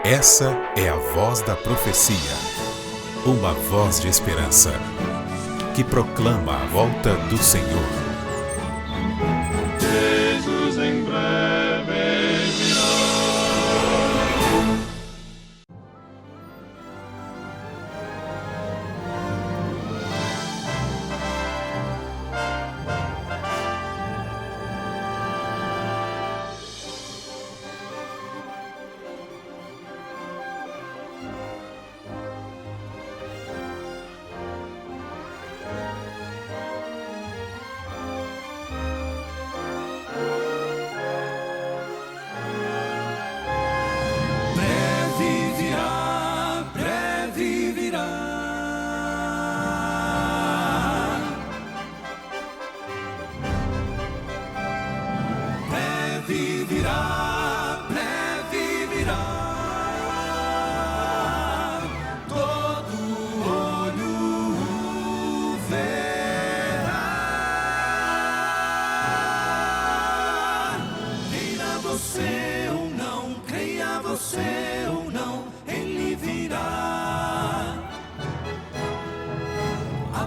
Essa é a voz da profecia, uma voz de esperança, que proclama a volta do Senhor. Jesus em breve virá.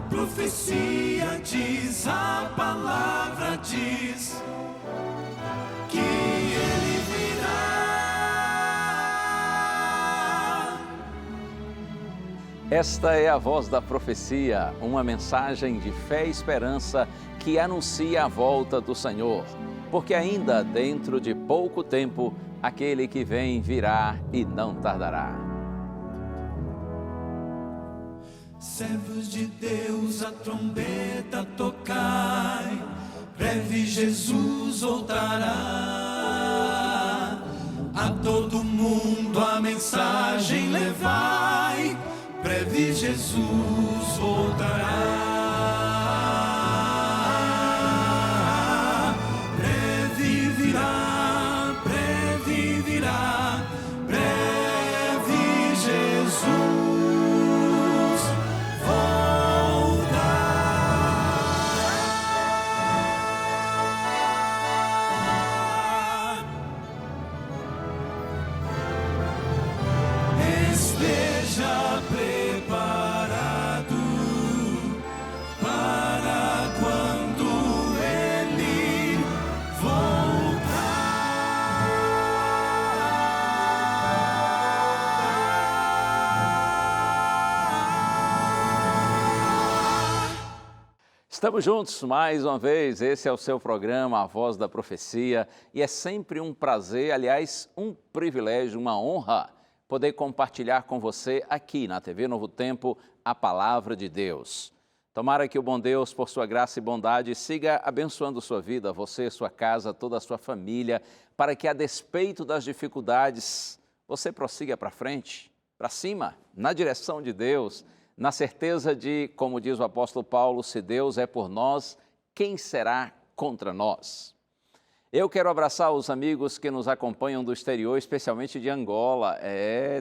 Profecia diz, a palavra diz que ele virá. Esta é a voz da profecia, uma mensagem de fé e esperança que anuncia a volta do Senhor, porque ainda dentro de pouco tempo, aquele que vem virá e não tardará. Servos de Deus, a trombeta tocai, breve Jesus voltará. A todo mundo a mensagem levai, breve Jesus voltará. Breve virá, breve virá, breve Jesus. Estamos juntos mais uma vez, esse é o seu programa, A Voz da Profecia, e é sempre um prazer, aliás, um privilégio, uma honra, poder compartilhar com você aqui na TV Novo Tempo a Palavra de Deus. Tomara que o bom Deus, por sua graça e bondade, siga abençoando sua vida, você, sua casa, toda a sua família, para que a despeito das dificuldades, você prossiga para frente, para cima, na direção de Deus, na certeza de, como diz o apóstolo Paulo, se Deus é por nós, quem será contra nós? Eu quero abraçar os amigos que nos acompanham do exterior, especialmente de Angola.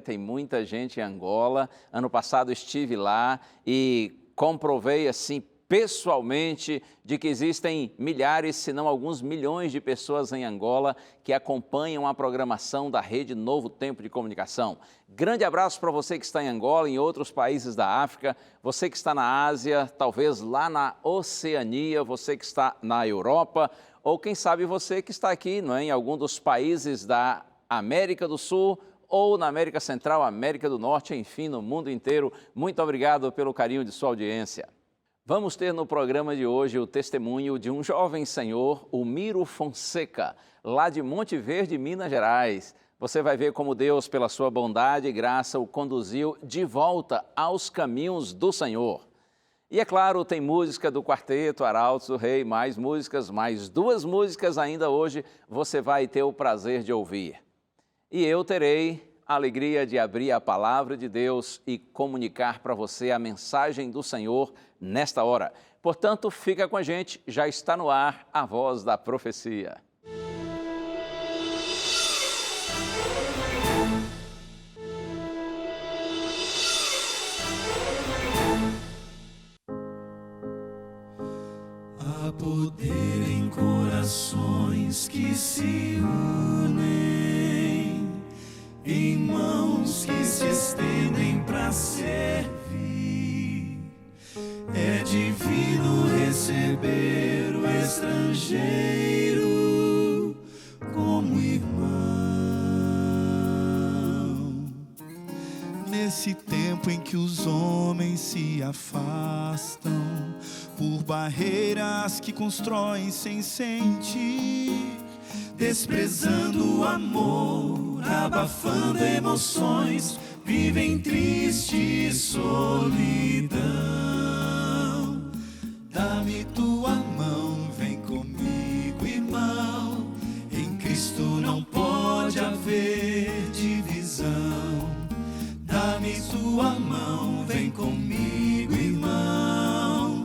Tem muita gente em Angola. Ano passado estive lá e comprovei assim pessoalmente de que existem milhares, se não alguns milhões de pessoas em Angola que acompanham a programação da Rede Novo Tempo de Comunicação. Grande abraço para você que está em Angola, em outros países da África, você que está na Ásia, talvez lá na Oceania, você que está na Europa, ou quem sabe você que está aqui, não é, em algum dos países da América do Sul, ou na América Central, América do Norte, enfim, no mundo inteiro. Muito obrigado pelo carinho de sua audiência. Vamos ter no programa de hoje o testemunho de um jovem senhor, o Miro Fonseca, lá de Monte Verde, Minas Gerais. Você vai ver como Deus, pela sua bondade e graça, o conduziu de volta aos caminhos do Senhor. E é claro, tem música do Quarteto Arautos do Rei, mais músicas, mais duas músicas ainda hoje você vai ter o prazer de ouvir. E eu terei a alegria de abrir a Palavra de Deus e comunicar para você a mensagem do Senhor nesta hora. Portanto, fica com a gente, já está no ar a Voz da Profecia. Há poder em corações que se unem. Nesse tempo em que os homens se afastam por barreiras que constroem sem sentir, desprezando o amor, abafando emoções, vivem triste solidão. Dá-me tua mão, vem comigo, irmão. Em Cristo não pode haver divisão. Dá-me tua mão, vem comigo, irmão.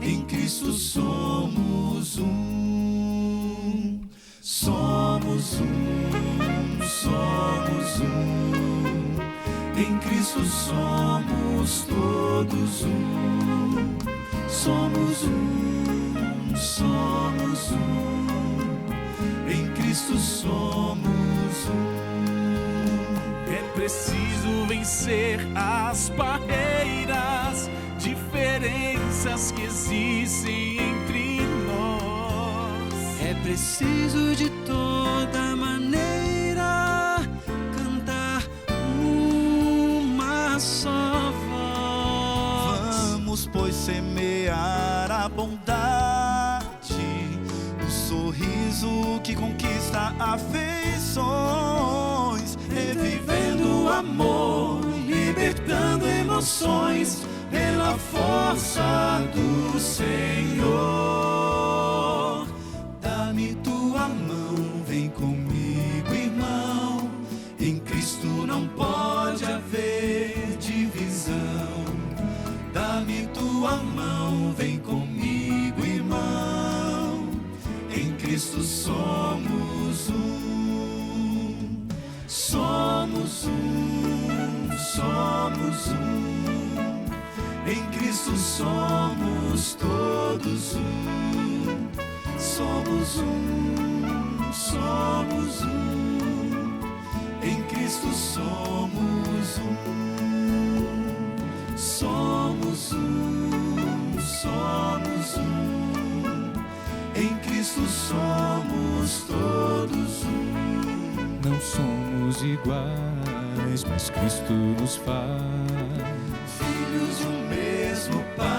Em Cristo somos um. Somos um, somos um. Em Cristo somos todos um. Somos um, somos um. Em Cristo somos um. É preciso vencer as barreiras, diferenças que existem entre nós. É preciso de toda maneira cantar uma só voz. Vamos, pois, semear a bondade, o sorriso que conquista afeições, revivendo o amor, libertando emoções pela força do Senhor. Dá-me tua mão, vem comigo, irmão. Em Cristo não pode haver divisão. Dá-me tua mão, vem comigo, irmão. Em Cristo somos um. Somos um, somos um. Em Cristo somos todos um. Somos um, somos um. Em Cristo somos um. Somos um, somos um. Em Cristo somos todos um. Não somos iguais, mas Cristo nos faz filhos de um mesmo Pai.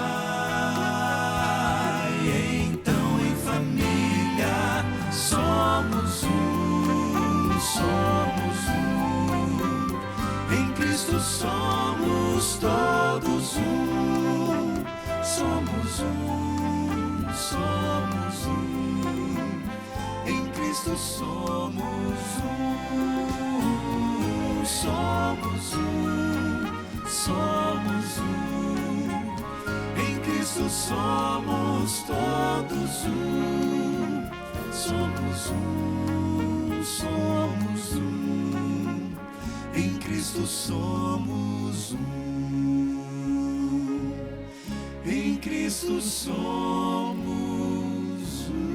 Então em família somos um, somos um. Em Cristo somos todos um. Somos um, somos um. Em Cristo somos um. Somos um, somos um. Em Cristo somos todos um. Somos um, somos um. Em Cristo somos um. Em Cristo somos um.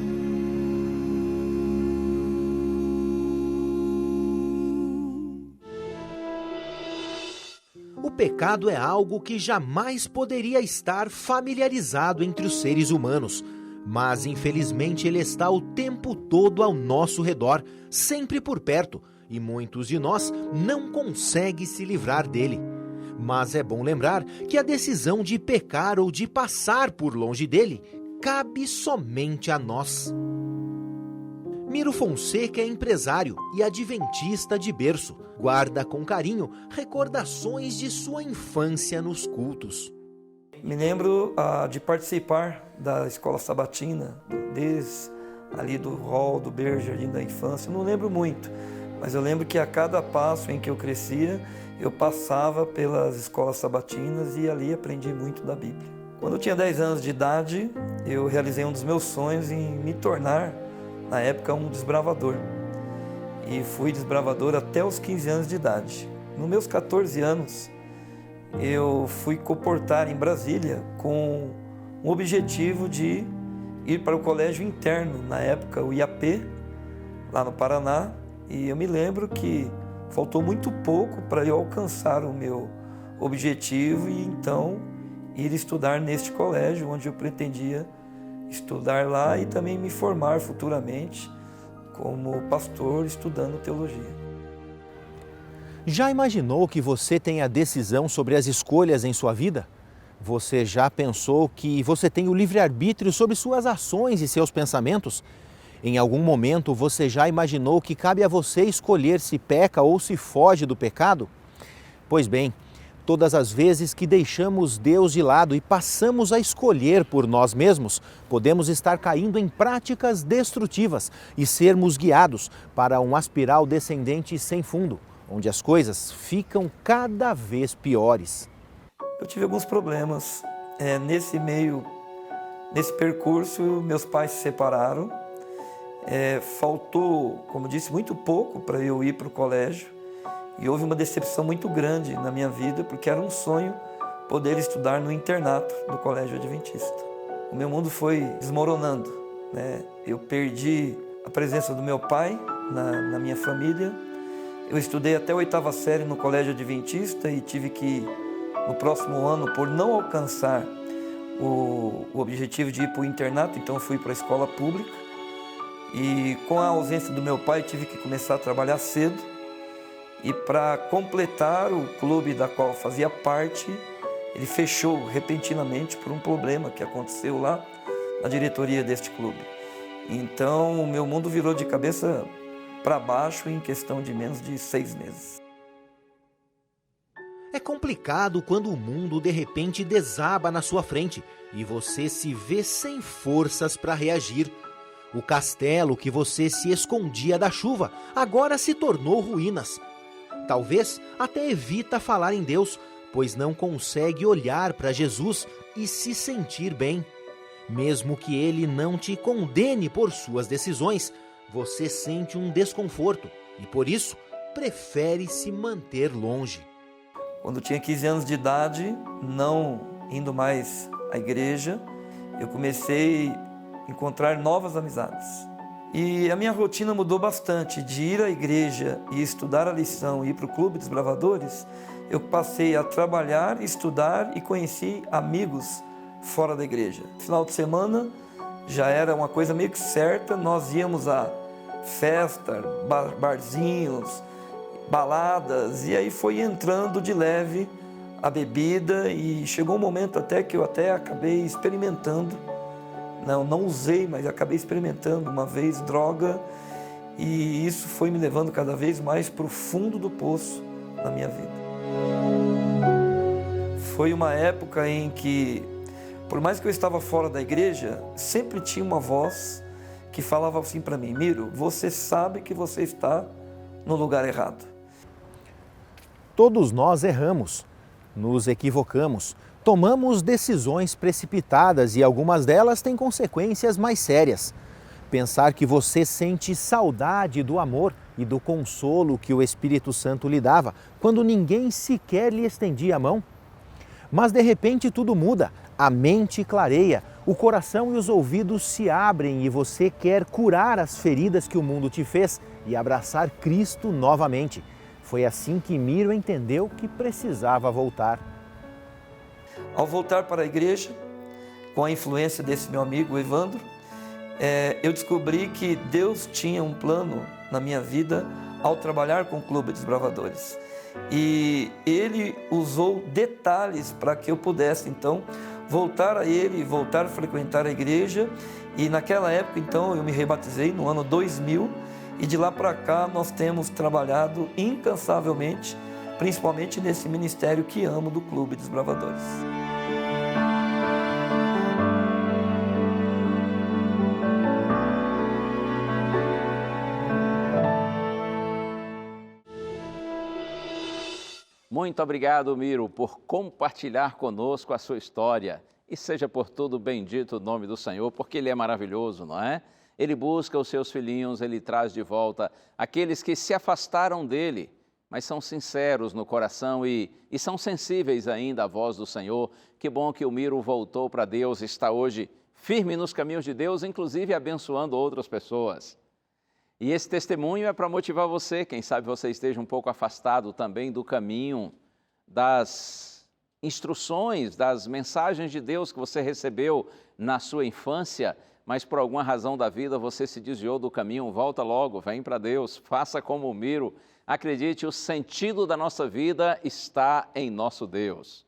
O pecado é algo que jamais poderia estar familiarizado entre os seres humanos, mas infelizmente ele está o tempo todo ao nosso redor, sempre por perto, e muitos de nós não conseguem se livrar dele. Mas é bom lembrar que a decisão de pecar ou de passar por longe dele cabe somente a nós. Miro Fonseca é empresário e adventista de berço. Guarda com carinho recordações de sua infância nos cultos. Me lembro de participar da escola sabatina, desde ali do hall, do berço, ali da infância. Não lembro muito, mas eu lembro que a cada passo em que eu crescia, eu passava pelas escolas sabatinas e ali aprendi muito da Bíblia. Quando eu tinha 10 anos de idade, eu realizei um dos meus sonhos em me tornar, na época, um desbravador. E fui desbravador até os 15 anos de idade. Nos meus 14 anos, eu fui comportar em Brasília com o objetivo de ir para o colégio interno, na época o IAP, lá no Paraná. E eu me lembro que faltou muito pouco para eu alcançar o meu objetivo e então ir estudar neste colégio, onde eu pretendia estudar lá e também me formar futuramente como pastor estudando teologia. Já imaginou que você tem a decisão sobre as escolhas em sua vida? Você já pensou que você tem o livre-arbítrio sobre suas ações e seus pensamentos? Em algum momento você já imaginou que cabe a você escolher se peca ou se foge do pecado? Pois bem, todas as vezes que deixamos Deus de lado e passamos a escolher por nós mesmos, podemos estar caindo em práticas destrutivas e sermos guiados para um espiral descendente sem fundo, onde as coisas ficam cada vez piores. Eu tive alguns problemas nesse percurso. Meus pais se separaram. Faltou, como disse, muito pouco para eu ir para o colégio. E houve uma decepção muito grande na minha vida, porque era um sonho poder estudar no internato do Colégio Adventista. O meu mundo foi desmoronando, né? Eu perdi a presença do meu pai na minha família. Eu estudei até a 8ª série no Colégio Adventista e tive que, no próximo ano, por não alcançar o objetivo de ir para o internato, então fui para a escola pública. E com a ausência do meu pai, tive que começar a trabalhar cedo. E para completar, o clube da qual fazia parte, ele fechou repentinamente por um problema que aconteceu lá na diretoria deste clube. Então, o meu mundo virou de cabeça para baixo em questão de menos de 6 meses. É complicado quando o mundo de repente desaba na sua frente e você se vê sem forças para reagir. O castelo que você se escondia da chuva agora se tornou ruínas. Talvez até evita falar em Deus, pois não consegue olhar para Jesus e se sentir bem. Mesmo que Ele não te condene por suas decisões, você sente um desconforto e, por isso, prefere se manter longe. Quando tinha 15 anos de idade, não indo mais à igreja, eu comecei a encontrar novas amizades. E a minha rotina mudou bastante. De ir à igreja e estudar a lição e ir para o Clube dos Bravadores, eu passei a trabalhar, estudar e conheci amigos fora da igreja. Final de semana já era uma coisa meio que certa, nós íamos a festa, barzinhos, baladas, e aí foi entrando de leve a bebida e chegou um momento até que eu acabei experimentando. Não usei, mas acabei experimentando uma vez droga e isso foi me levando cada vez mais para o fundo do poço na minha vida. Foi uma época em que, por mais que eu estava fora da igreja, sempre tinha uma voz que falava assim para mim: Miro, você sabe que você está no lugar errado. Todos nós erramos, nos equivocamos, tomamos decisões precipitadas e algumas delas têm consequências mais sérias. Pensar que você sente saudade do amor e do consolo que o Espírito Santo lhe dava quando ninguém sequer lhe estendia a mão. Mas de repente tudo muda, a mente clareia, o coração e os ouvidos se abrem e você quer curar as feridas que o mundo te fez e abraçar Cristo novamente. Foi assim que Miro entendeu que precisava voltar. Ao voltar para a igreja, com a influência desse meu amigo Evandro, eu descobri que Deus tinha um plano na minha vida ao trabalhar com o Clube dos Bravadores. E Ele usou detalhes para que eu pudesse, então, voltar a Ele, voltar a frequentar a igreja. E naquela época, então, eu me rebatizei no ano 2000 e de lá para cá nós temos trabalhado incansavelmente, principalmente nesse ministério que amo do Clube dos Bravadores. Muito obrigado, Miro, por compartilhar conosco a sua história. E seja por tudo bendito o nome do Senhor, porque Ele é maravilhoso, não é? Ele busca os seus filhinhos, Ele traz de volta aqueles que se afastaram dEle, mas são sinceros no coração e são sensíveis ainda à voz do Senhor. Que bom que o Miro voltou para Deus, está hoje firme nos caminhos de Deus, inclusive abençoando outras pessoas. E esse testemunho é para motivar você, quem sabe você esteja um pouco afastado também do caminho, das instruções, das mensagens de Deus que você recebeu na sua infância, mas por alguma razão da vida você se desviou do caminho, volta logo, vem para Deus, faça como o Miro. Acredite, o sentido da nossa vida está em nosso Deus.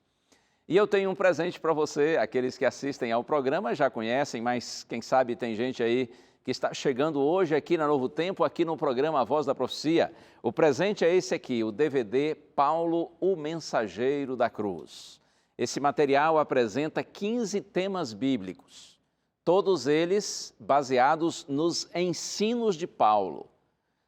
E eu tenho um presente para você, aqueles que assistem ao programa já conhecem, mas quem sabe tem gente aí que está chegando hoje aqui na Novo Tempo, aqui no programa A Voz da Profecia. O presente é esse aqui, o DVD Paulo, o Mensageiro da Cruz. Esse material apresenta 15 temas bíblicos, todos eles baseados nos ensinos de Paulo.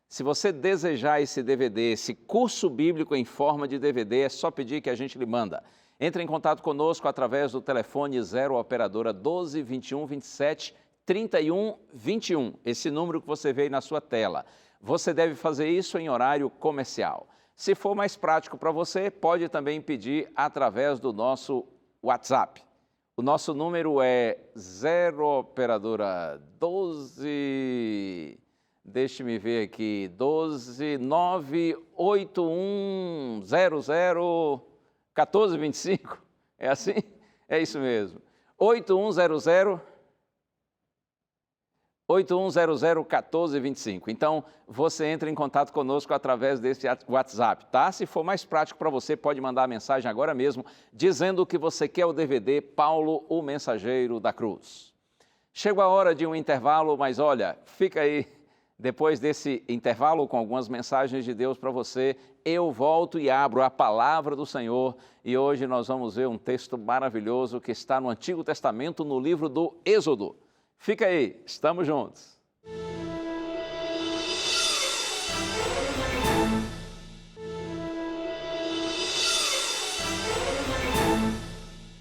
Se você desejar esse DVD, esse curso bíblico em forma de DVD, é só pedir que a gente lhe manda. Entre em contato conosco através do telefone 0 operadora 12 21 27 31 21, esse número que você vê aí na sua tela. Você deve fazer isso em horário comercial. Se for mais prático para você, pode também pedir através do nosso WhatsApp. O nosso número é 0 operadora 12... Deixe-me ver aqui, 12981001425, é assim? É isso mesmo, 81001425. Então, você entra em contato conosco através desse WhatsApp, tá? Se for mais prático para você, pode mandar a mensagem agora mesmo, dizendo que você quer o DVD Paulo, o Mensageiro da Cruz. Chegou a hora de um intervalo, mas olha, fica aí. Depois desse intervalo com algumas mensagens de Deus para você, eu volto e abro a palavra do Senhor e hoje nós vamos ver um texto maravilhoso que está no Antigo Testamento, no livro do Êxodo. Fica aí, estamos juntos.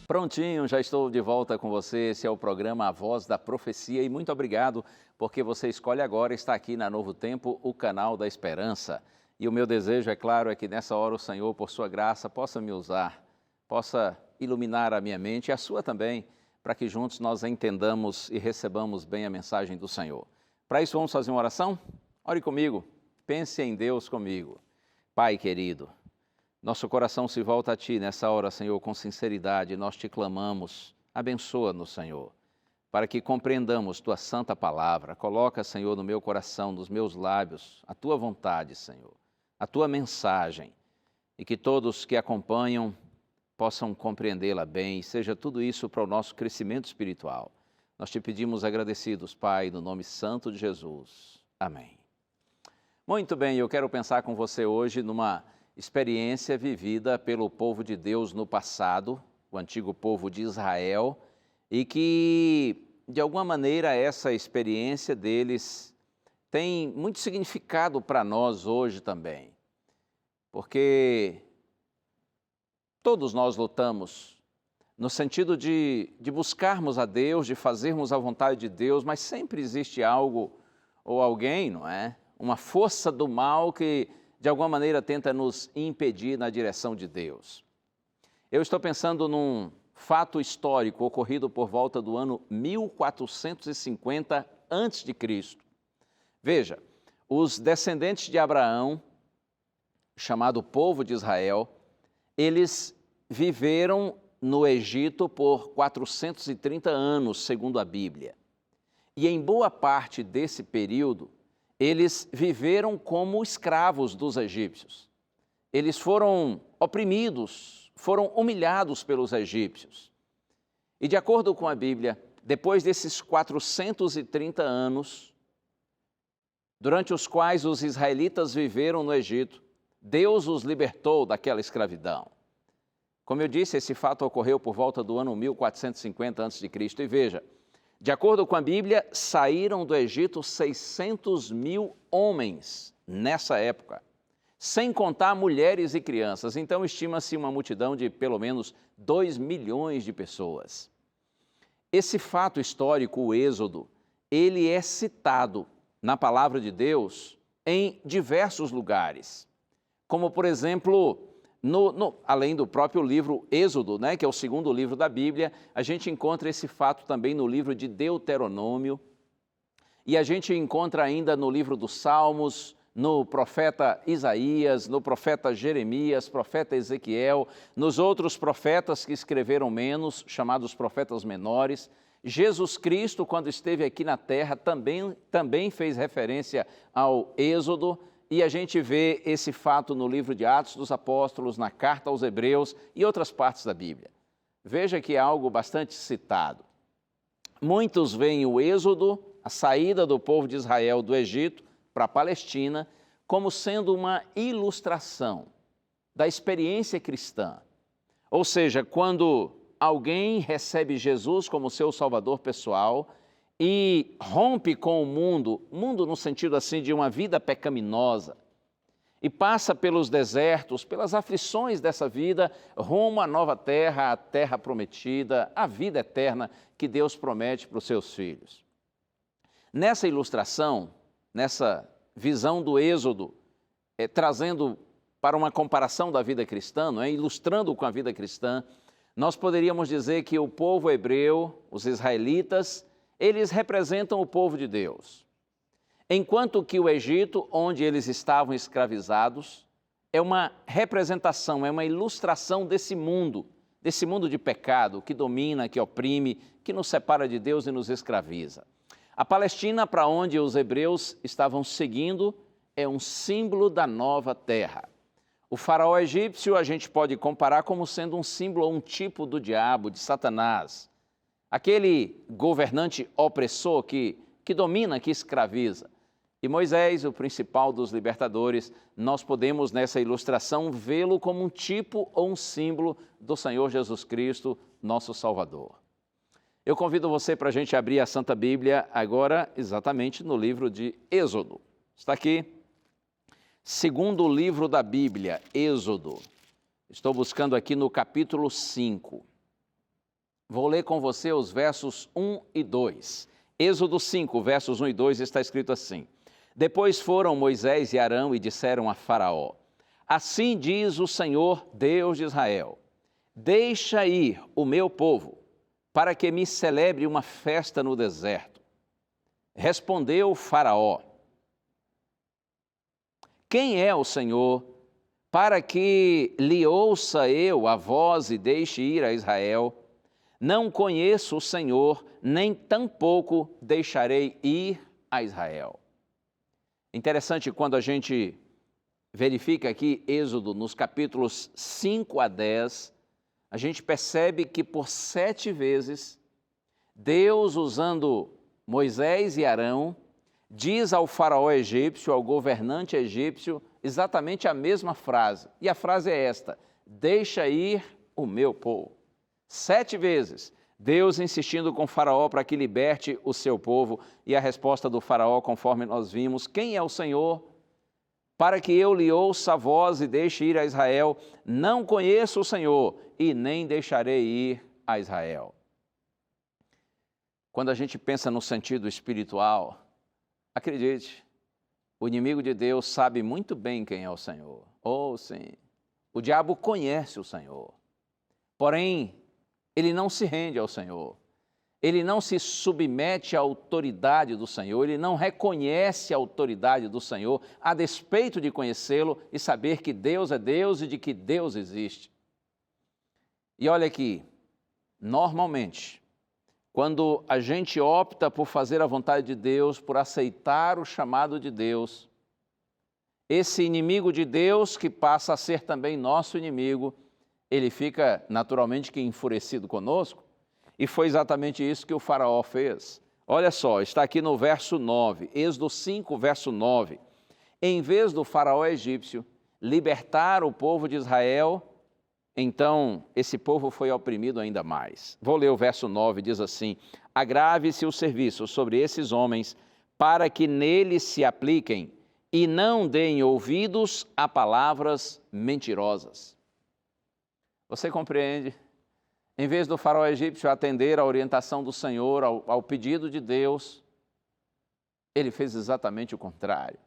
Prontinho, já estou de volta com você. Esse é o programa A Voz da Profecia e muito obrigado porque você escolhe agora estar aqui na Novo Tempo, o canal da esperança. E o meu desejo, é claro, é que nessa hora o Senhor, por sua graça, possa me usar, possa iluminar a minha mente e a sua também, para que juntos nós entendamos e recebamos bem a mensagem do Senhor. Para isso vamos fazer uma oração? Ore comigo, pense em Deus comigo. Pai querido, nosso coração se volta a Ti nessa hora, Senhor, com sinceridade. Nós Te clamamos, abençoa-nos, Senhor, para que compreendamos Tua santa palavra. Coloca, Senhor, no meu coração, nos meus lábios, a Tua vontade, Senhor, a Tua mensagem, e que todos que acompanham possam compreendê-la bem, e seja tudo isso para o nosso crescimento espiritual. Nós Te pedimos agradecidos, Pai, no nome santo de Jesus. Amém. Muito bem, eu quero pensar com você hoje numa experiência vivida pelo povo de Deus no passado, o antigo povo de Israel, e que, de alguma maneira, essa experiência deles tem muito significado para nós hoje também, porque todos nós lutamos no sentido de buscarmos a Deus, de fazermos a vontade de Deus, mas sempre existe algo ou alguém, não é? Uma força do mal que de alguma maneira tenta nos impedir na direção de Deus. Eu estou pensando num fato histórico ocorrido por volta do ano 1450 a.C. Veja, os descendentes de Abraão, chamado povo de Israel, eles viveram no Egito por 430 anos, segundo a Bíblia. E em boa parte desse período, eles viveram como escravos dos egípcios. Eles foram oprimidos, foram humilhados pelos egípcios. E de acordo com a Bíblia, depois desses 430 anos, durante os quais os israelitas viveram no Egito, Deus os libertou daquela escravidão. Como eu disse, esse fato ocorreu por volta do ano 1450 a.C. E veja, de acordo com a Bíblia, saíram do Egito 600 mil homens nessa época, sem contar mulheres e crianças. Então, estima-se uma multidão de pelo menos 2 milhões de pessoas. Esse fato histórico, o Êxodo, ele é citado na palavra de Deus em diversos lugares, como, por exemplo, além do próprio livro Êxodo, né, que é o segundo livro da Bíblia, a gente encontra esse fato também no livro de Deuteronômio, e a gente encontra ainda no livro dos Salmos, no profeta Isaías, no profeta Jeremias, profeta Ezequiel, nos outros profetas que escreveram menos, chamados profetas menores, Jesus Cristo, quando esteve aqui na terra, também fez referência ao Êxodo, e a gente vê esse fato no livro de Atos dos Apóstolos, na carta aos Hebreus e outras partes da Bíblia. Veja que é algo bastante citado. Muitos veem o Êxodo, a saída do povo de Israel do Egito para a Palestina, como sendo uma ilustração da experiência cristã. Ou seja, quando alguém recebe Jesus como seu Salvador pessoal e rompe com o mundo no sentido assim de uma vida pecaminosa, e passa pelos desertos, pelas aflições dessa vida, rumo à nova terra, à terra prometida, à vida eterna que Deus promete para os seus filhos. Nessa ilustração, nessa visão do Êxodo, trazendo para uma comparação da vida cristã, ilustrando com a vida cristã, nós poderíamos dizer que o povo hebreu, os israelitas, eles representam o povo de Deus. Enquanto que o Egito, onde eles estavam escravizados, é uma representação, é uma ilustração desse mundo de pecado que domina, que oprime, que nos separa de Deus e nos escraviza. A Palestina, para onde os hebreus estavam seguindo, é um símbolo da nova terra. O faraó egípcio a gente pode comparar como sendo um símbolo ou um tipo do diabo, de Satanás. Aquele governante opressor que domina, que escraviza. E Moisés, o principal dos libertadores, nós podemos nessa ilustração vê-lo como um tipo ou um símbolo do Senhor Jesus Cristo, nosso Salvador. Eu convido você para a gente abrir a Santa Bíblia agora exatamente no livro de Êxodo. Está aqui, segundo livro da Bíblia, Êxodo. Estou buscando aqui no capítulo 5. Vou ler com você os versos 1 e 2. Êxodo 5, versos 1 e 2 está escrito assim: Depois foram Moisés e Arão e disseram a Faraó: Assim diz o Senhor, Deus de Israel: Deixa ir o meu povo, para que me celebre uma festa no deserto. Respondeu Faraó: Quem é o Senhor, para que lhe ouça eu a voz e deixe ir a Israel? Não conheço o Senhor, nem tampouco deixarei ir a Israel. Interessante quando a gente verifica aqui Êxodo, nos capítulos 5 a 10, a gente percebe que por 7 vezes, Deus, usando Moisés e Arão, diz ao faraó egípcio, ao governante egípcio, exatamente a mesma frase. E a frase é esta: deixa ir o meu povo. 7 vezes, Deus insistindo com o faraó para que liberte o seu povo. E a resposta do faraó, conforme nós vimos: quem é o Senhor? Para que eu lhe ouça a voz e deixe ir a Israel. Não conheço o Senhor e nem deixarei ir a Israel. Quando a gente pensa no sentido espiritual, acredite, o inimigo de Deus sabe muito bem quem é o Senhor. Oh, sim, o diabo conhece o Senhor. Porém, ele não se rende ao Senhor. Ele não se submete à autoridade do Senhor, ele não reconhece a autoridade do Senhor, a despeito de conhecê-lo e saber que Deus é Deus e de que Deus existe. E olha aqui, normalmente, quando a gente opta por fazer a vontade de Deus, por aceitar o chamado de Deus, esse inimigo de Deus, que passa a ser também nosso inimigo, ele fica naturalmente que enfurecido conosco, e foi exatamente isso que o faraó fez. Olha só, está aqui no verso 9, Êxodo 5, verso 9. Em vez do faraó egípcio libertar o povo de Israel, então esse povo foi oprimido ainda mais. Vou ler o verso 9, diz assim: agrave-se o serviço sobre esses homens, para que neles se apliquem e não deem ouvidos a palavras mentirosas. Você compreende? Em vez do faraó egípcio atender à orientação do Senhor, ao pedido de Deus, ele fez exatamente o contrário.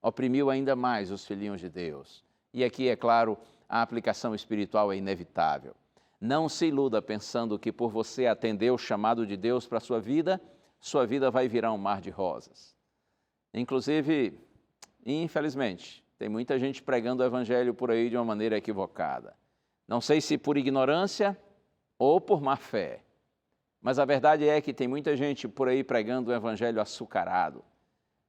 Oprimiu ainda mais os filhinhos de Deus. E aqui, é claro, a aplicação espiritual é inevitável. Não se iluda pensando que por você atender o chamado de Deus para a sua vida vai virar um mar de rosas. Inclusive, infelizmente, tem muita gente pregando o evangelho por aí de uma maneira equivocada. Não sei se por ignorância ou por má fé, Mas a verdade é que tem muita gente por aí pregando o evangelho açucarado.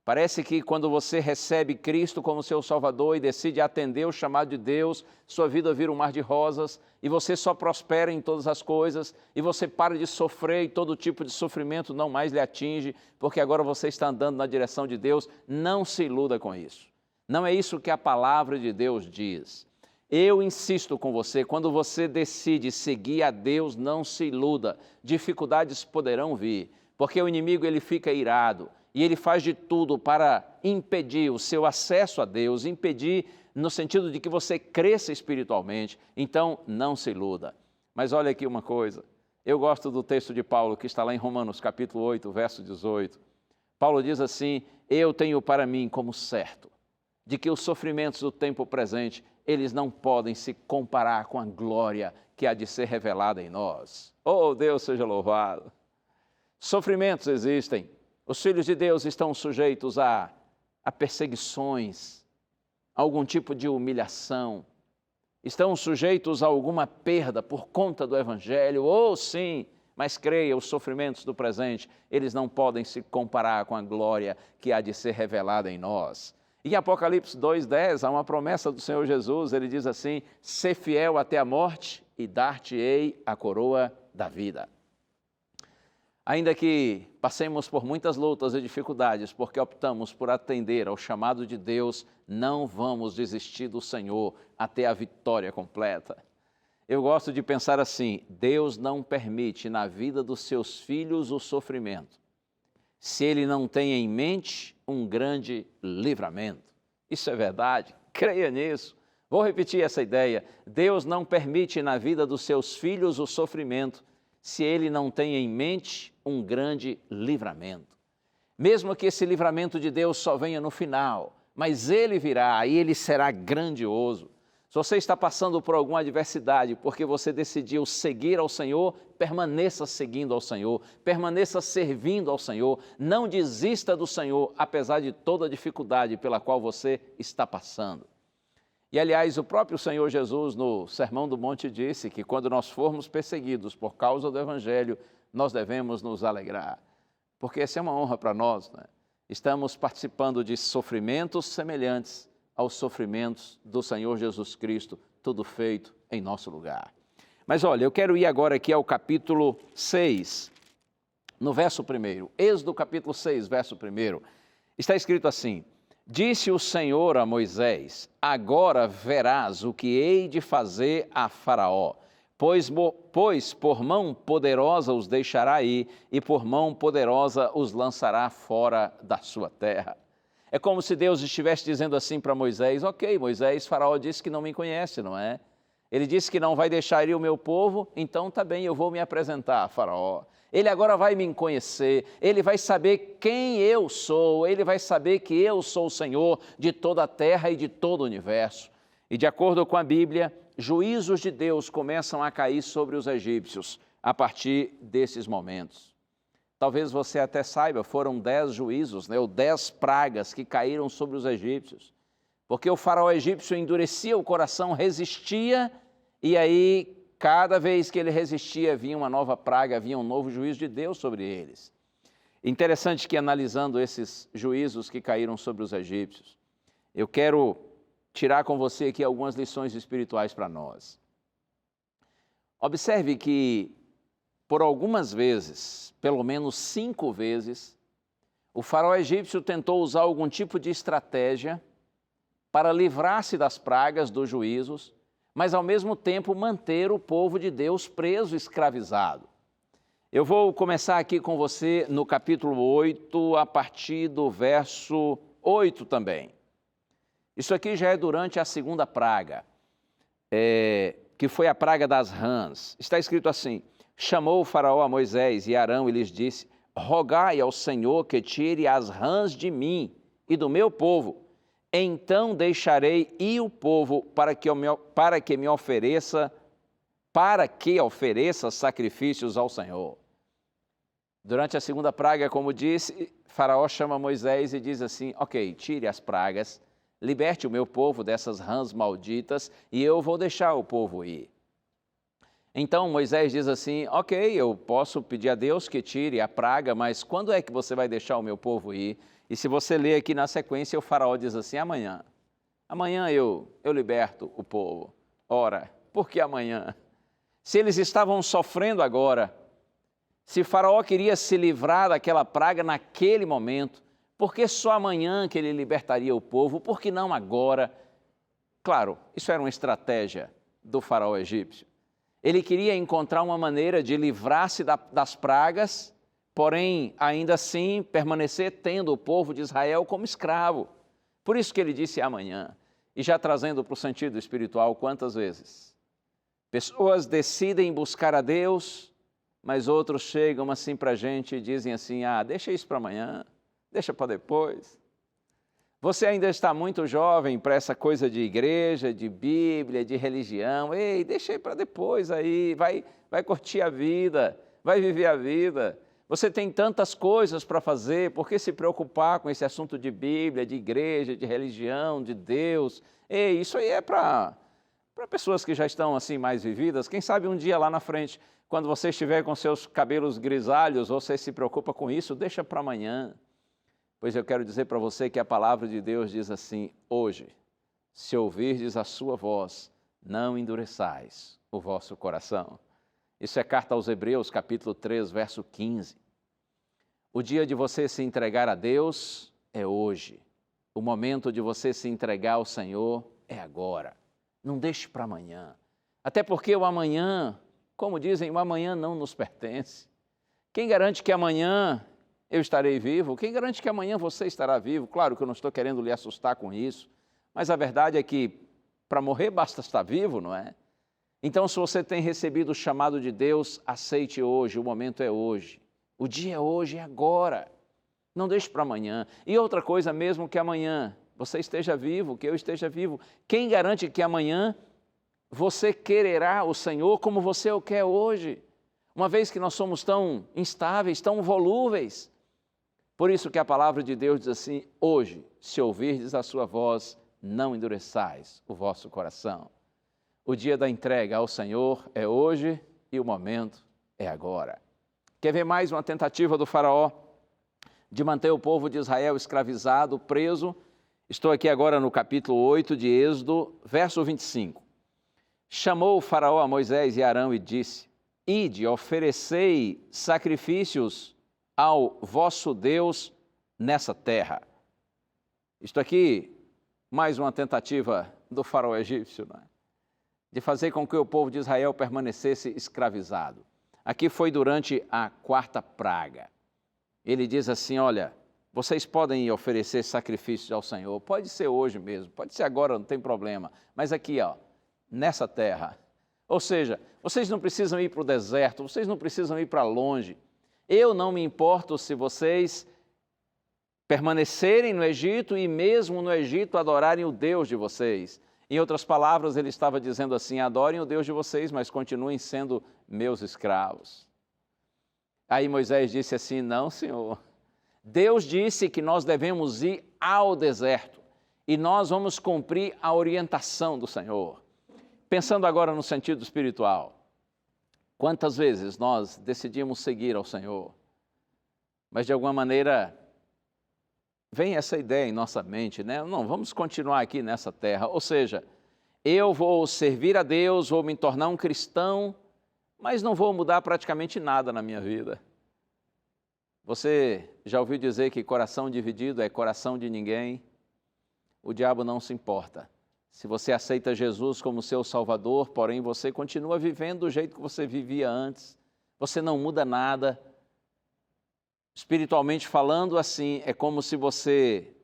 Parece que quando você recebe Cristo como seu Salvador e decide atender o chamado de Deus, sua vida vira um mar de rosas e você só prospera em todas as coisas e você para de sofrer e todo tipo de sofrimento não mais lhe atinge, porque agora você está andando na direção de Deus. Não se iluda com isso. Não é isso que a palavra de Deus diz. Eu insisto com você, quando você decide seguir a Deus, não se iluda. Dificuldades poderão vir, porque o inimigo ele fica irado. E ele faz de tudo para impedir o seu acesso a Deus, impedir no sentido de que você cresça espiritualmente. Então, não se iluda. Mas olha aqui uma coisa. Eu gosto do texto de Paulo, que está lá em Romanos, capítulo 8, verso 18. Paulo diz assim: eu tenho para mim como certo, de que os sofrimentos do tempo presente, eles não podem se comparar com a glória que há de ser revelada em nós. Oh, Deus seja louvado! Sofrimentos existem. Os filhos de Deus estão sujeitos a perseguições, a algum tipo de humilhação, estão sujeitos a alguma perda por conta do Evangelho, ou sim, mas creia, os sofrimentos do presente, eles não podem se comparar com a glória que há de ser revelada em nós. Em Apocalipse 2:10, há uma promessa do Senhor Jesus, ele diz assim: sê fiel até a morte e dar-te-ei a coroa da vida. Ainda que passemos por muitas lutas e dificuldades, porque optamos por atender ao chamado de Deus, não vamos desistir do Senhor até a vitória completa. Eu gosto de pensar assim: Deus não permite na vida dos seus filhos o sofrimento, se Ele não tem em mente um grande livramento. Isso é verdade, creia nisso. Vou repetir essa ideia: Deus não permite na vida dos seus filhos o sofrimento, se Ele não tem em mente um grande livramento. Mesmo que esse livramento de Deus só venha no final, mas Ele virá e Ele será grandioso. Se você está passando por alguma adversidade porque você decidiu seguir ao Senhor, permaneça seguindo ao Senhor, permaneça servindo ao Senhor, não desista do Senhor, apesar de toda a dificuldade pela qual você está passando. E, aliás, o próprio Senhor Jesus, no Sermão do Monte, disse que quando nós formos perseguidos por causa do Evangelho, nós devemos nos alegrar, porque essa é uma honra para nós, né? Estamos participando de sofrimentos semelhantes aos sofrimentos do Senhor Jesus Cristo, tudo feito em nosso lugar. Mas olha, eu quero ir agora aqui ao capítulo 6, no verso 1. Êxodo capítulo 6, verso 1. Está escrito assim: disse o Senhor a Moisés: agora verás o que hei de fazer a Faraó, pois por mão poderosa os deixará ir, e por mão poderosa os lançará fora da sua terra. É como se Deus estivesse dizendo assim para Moisés: ok, Moisés, Faraó disse que não me conhece, não é? Ele disse que não vai deixar ir o meu povo, então tá bem, eu vou me apresentar a Faraó. Ele agora vai me conhecer, ele vai saber quem eu sou, ele vai saber que eu sou o Senhor de toda a terra e de todo o universo. E de acordo com a Bíblia, juízos de Deus começam a cair sobre os egípcios a partir desses momentos. Talvez você até saiba, foram 10 juízos, ou 10 pragas que caíram sobre os egípcios. Porque o faraó egípcio endurecia o coração, resistia, e aí, cada vez que ele resistia, vinha uma nova praga, vinha um novo juízo de Deus sobre eles. Interessante que, analisando esses juízos que caíram sobre os egípcios, eu quero tirar com você aqui algumas lições espirituais para nós. Observe que, por algumas vezes, pelo menos 5 vezes, o faraó egípcio tentou usar algum tipo de estratégia para livrar-se das pragas, dos juízos, mas ao mesmo tempo manter o povo de Deus preso, escravizado. Eu vou começar aqui com você no capítulo 8, a partir do verso 8 também. Isso aqui já é durante a segunda praga, que foi a praga das rãs. Está escrito assim: chamou o faraó a Moisés e Arão e lhes disse: rogai ao Senhor que tire as rãs de mim e do meu povo. Então deixarei ir o povo para que ofereça sacrifícios ao Senhor. Durante a segunda praga, como disse, Faraó chama Moisés e diz assim: ok, tire as pragas, liberte o meu povo dessas rãs malditas e eu vou deixar o povo ir. Então Moisés diz assim, ok, eu posso pedir a Deus que tire a praga, mas quando é que você vai deixar o meu povo ir? E se você ler aqui na sequência, o faraó diz assim, amanhã eu liberto o povo. Ora, por que amanhã? Se eles estavam sofrendo agora, se faraó queria se livrar daquela praga naquele momento, por que só amanhã que ele libertaria o povo? Por que não agora? Claro, isso era uma estratégia do faraó egípcio. Ele queria encontrar uma maneira de livrar-se das pragas, porém, ainda assim, permanecer tendo o povo de Israel como escravo. Por isso que ele disse amanhã. E já trazendo para o sentido espiritual, quantas vezes pessoas decidem buscar a Deus, mas outros chegam assim para a gente e dizem assim, deixa isso para amanhã, deixa para depois. Você ainda está muito jovem para essa coisa de igreja, de Bíblia, de religião. Ei, deixa aí para depois aí, vai curtir a vida, vai viver a vida. Você tem tantas coisas para fazer, por que se preocupar com esse assunto de Bíblia, de igreja, de religião, de Deus? Ei, isso aí é para pessoas que já estão assim mais vividas. Quem sabe um dia lá na frente, quando você estiver com seus cabelos grisalhos, você se preocupa com isso, deixa para amanhã. Pois eu quero dizer para você que a palavra de Deus diz assim, hoje, se ouvirdes a sua voz, não endureçais o vosso coração. Isso é carta aos Hebreus, capítulo 3, verso 15. O dia de você se entregar a Deus é hoje. O momento de você se entregar ao Senhor é agora. Não deixe para amanhã. Até porque o amanhã, como dizem, o amanhã não nos pertence. Quem garante que amanhã eu estarei vivo? Quem garante que amanhã você estará vivo? Claro que eu não estou querendo lhe assustar com isso, mas a verdade é que para morrer basta estar vivo, não é? Então, se você tem recebido o chamado de Deus, aceite hoje, o momento é hoje. O dia é hoje, é agora. Não deixe para amanhã. E outra coisa, mesmo que amanhã você esteja vivo, que eu esteja vivo, quem garante que amanhã você quererá o Senhor como você o quer hoje? Uma vez que nós somos tão instáveis, tão volúveis. Por isso que a palavra de Deus diz assim, hoje, se ouvirdes a sua voz, não endureçais o vosso coração. O dia da entrega ao Senhor é hoje e o momento é agora. Quer ver mais uma tentativa do faraó de manter o povo de Israel escravizado, preso? Estou aqui agora no capítulo 8 de Êxodo, verso 25. Chamou o faraó a Moisés e Arão e disse, ide, oferecei sacrifícios ao vosso Deus nessa terra. Isto aqui, mais uma tentativa do faraó egípcio, não é? De fazer com que o povo de Israel permanecesse escravizado. Aqui foi durante a 4ª praga. Ele diz assim, olha, vocês podem oferecer sacrifícios ao Senhor, pode ser hoje mesmo, pode ser agora, não tem problema, mas aqui, nessa terra. Ou seja, vocês não precisam ir para o deserto, vocês não precisam ir para longe. Eu não me importo se vocês permanecerem no Egito e mesmo no Egito adorarem o Deus de vocês. Em outras palavras, ele estava dizendo assim, adorem o Deus de vocês, mas continuem sendo meus escravos. Aí Moisés disse assim, não, Senhor. Deus disse que nós devemos ir ao deserto e nós vamos cumprir a orientação do Senhor. Pensando agora no sentido espiritual, quantas vezes nós decidimos seguir ao Senhor, mas de alguma maneira vem essa ideia em nossa mente, né? Não, vamos continuar aqui nessa terra, ou seja, eu vou servir a Deus, vou me tornar um cristão, mas não vou mudar praticamente nada na minha vida. Você já ouviu dizer que coração dividido é coração de ninguém? O diabo não se importa. Se você aceita Jesus como seu Salvador, porém você continua vivendo do jeito que você vivia antes, você não muda nada. Espiritualmente falando, assim, é como se você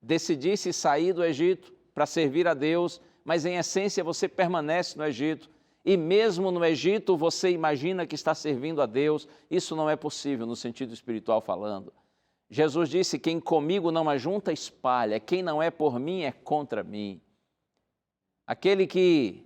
decidisse sair do Egito para servir a Deus, mas em essência você permanece no Egito. E mesmo no Egito você imagina que está servindo a Deus. Isso não é possível no sentido espiritual falando. Jesus disse, quem comigo não ajunta, espalha. Quem não é por mim, é contra mim. Aquele que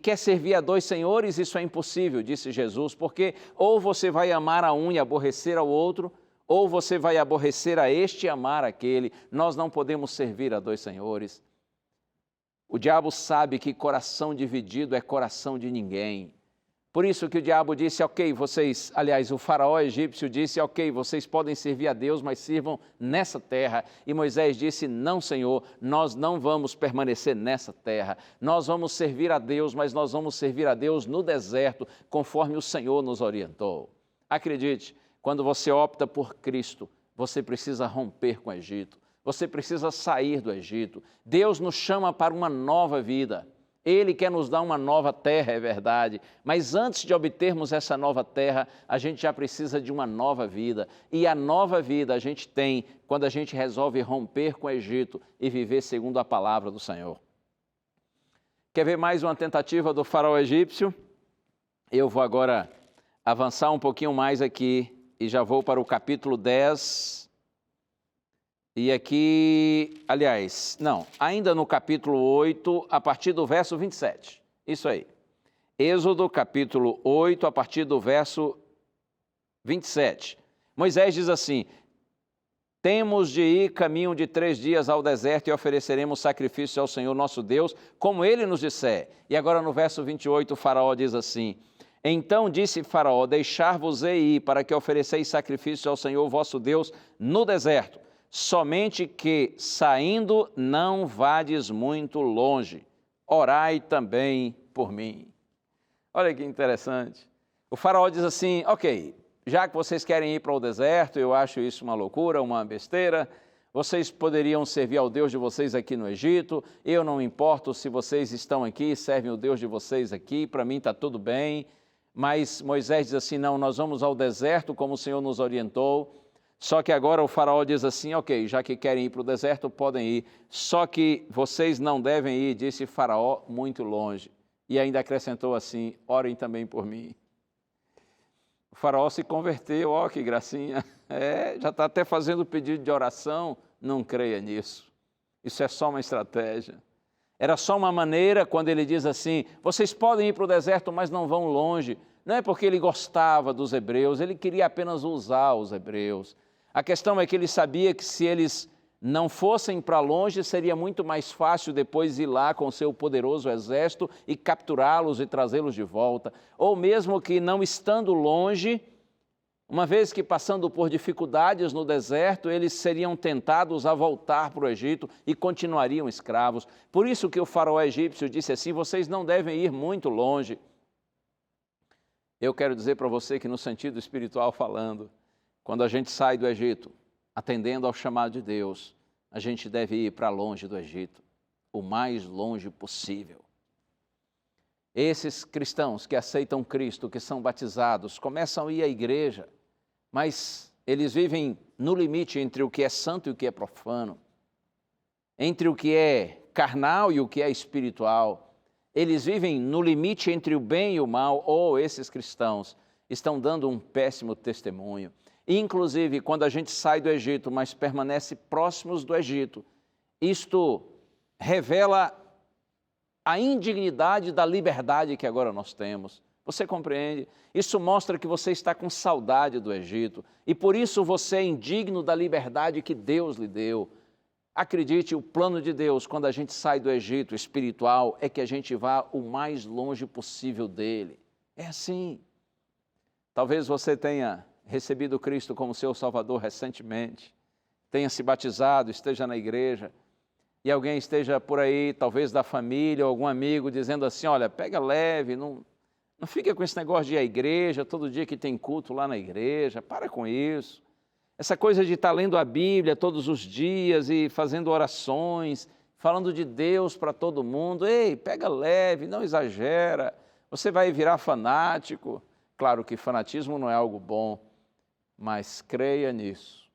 quer servir a dois senhores, isso é impossível, disse Jesus, porque ou você vai amar a um e aborrecer ao outro, ou você vai aborrecer a este e amar aquele. Nós não podemos servir a dois senhores. O diabo sabe que coração dividido é coração de ninguém. Por isso que o diabo disse, ok, vocês, aliás, o faraó egípcio disse, ok, vocês podem servir a Deus, mas sirvam nessa terra. E Moisés disse, não, Senhor, nós não vamos permanecer nessa terra. Nós vamos servir a Deus, mas nós vamos servir a Deus no deserto, conforme o Senhor nos orientou. Acredite, quando você opta por Cristo, você precisa romper com o Egito. Você precisa sair do Egito. Deus nos chama para uma nova vida. Ele quer nos dar uma nova terra, é verdade, mas antes de obtermos essa nova terra, a gente já precisa de uma nova vida. E a nova vida a gente tem quando a gente resolve romper com o Egito e viver segundo a palavra do Senhor. Quer ver mais uma tentativa do faraó egípcio? Eu vou agora avançar um pouquinho mais aqui e já vou para o capítulo 10. E aqui, aliás, não, ainda no capítulo 8, a partir do verso 27. Isso aí. Êxodo, capítulo 8, a partir do verso 27. Moisés diz assim, temos de ir caminho de 3 dias ao deserto e ofereceremos sacrifício ao Senhor nosso Deus, como Ele nos disser. E agora no verso 28, o faraó diz assim, então disse Faraó, deixar-vos-ei ir para que ofereceis sacrifício ao Senhor vosso Deus no deserto. Somente que, saindo, não vades muito longe. Orai também por mim. Olha que interessante. O faraó diz assim, ok, já que vocês querem ir para o deserto, eu acho isso uma loucura, uma besteira, vocês poderiam servir ao Deus de vocês aqui no Egito, eu não me importo se vocês estão aqui, servem o Deus de vocês aqui, para mim está tudo bem. Mas Moisés diz assim, não, nós vamos ao deserto como o Senhor nos orientou. Só que agora o faraó diz assim, ok, já que querem ir para o deserto, podem ir. Só que vocês não devem ir, disse Faraó, muito longe. E ainda acrescentou assim, orem também por mim. O faraó se converteu, ó que gracinha. Já está até fazendo pedido de oração, não creia nisso. Isso é só uma estratégia. Era só uma maneira quando ele diz assim, vocês podem ir para o deserto, mas não vão longe. Não é porque ele gostava dos hebreus, ele queria apenas usar os hebreus. A questão é que ele sabia que se eles não fossem para longe, seria muito mais fácil depois ir lá com seu poderoso exército e capturá-los e trazê-los de volta. Ou mesmo que não estando longe, uma vez que passando por dificuldades no deserto, eles seriam tentados a voltar para o Egito e continuariam escravos. Por isso que o faraó egípcio disse assim, vocês não devem ir muito longe. Eu quero dizer para você que no sentido espiritual falando, quando a gente sai do Egito, atendendo ao chamado de Deus, a gente deve ir para longe do Egito, o mais longe possível. Esses cristãos que aceitam Cristo, que são batizados, começam a ir à igreja, mas eles vivem no limite entre o que é santo e o que é profano, entre o que é carnal e o que é espiritual. Eles vivem no limite entre o bem e o mal, ou esses cristãos estão dando um péssimo testemunho. Inclusive, quando a gente sai do Egito, mas permanece próximos do Egito, isto revela a indignidade da liberdade que agora nós temos. Você compreende? Isso mostra que você está com saudade do Egito e por isso você é indigno da liberdade que Deus lhe deu. Acredite, o plano de Deus, quando a gente sai do Egito espiritual, é que a gente vá o mais longe possível dele. É assim. Talvez você tenha recebido Cristo como seu Salvador recentemente, tenha se batizado, esteja na igreja, e alguém esteja por aí, talvez da família ou algum amigo, dizendo assim, olha, pega leve, não fica com esse negócio de ir à igreja, todo dia que tem culto lá na igreja, para com isso. Essa coisa de estar lendo a Bíblia todos os dias e fazendo orações, falando de Deus para todo mundo, ei, pega leve, não exagera, você vai virar fanático. Claro que fanatismo não é algo bom, mas creia nisso.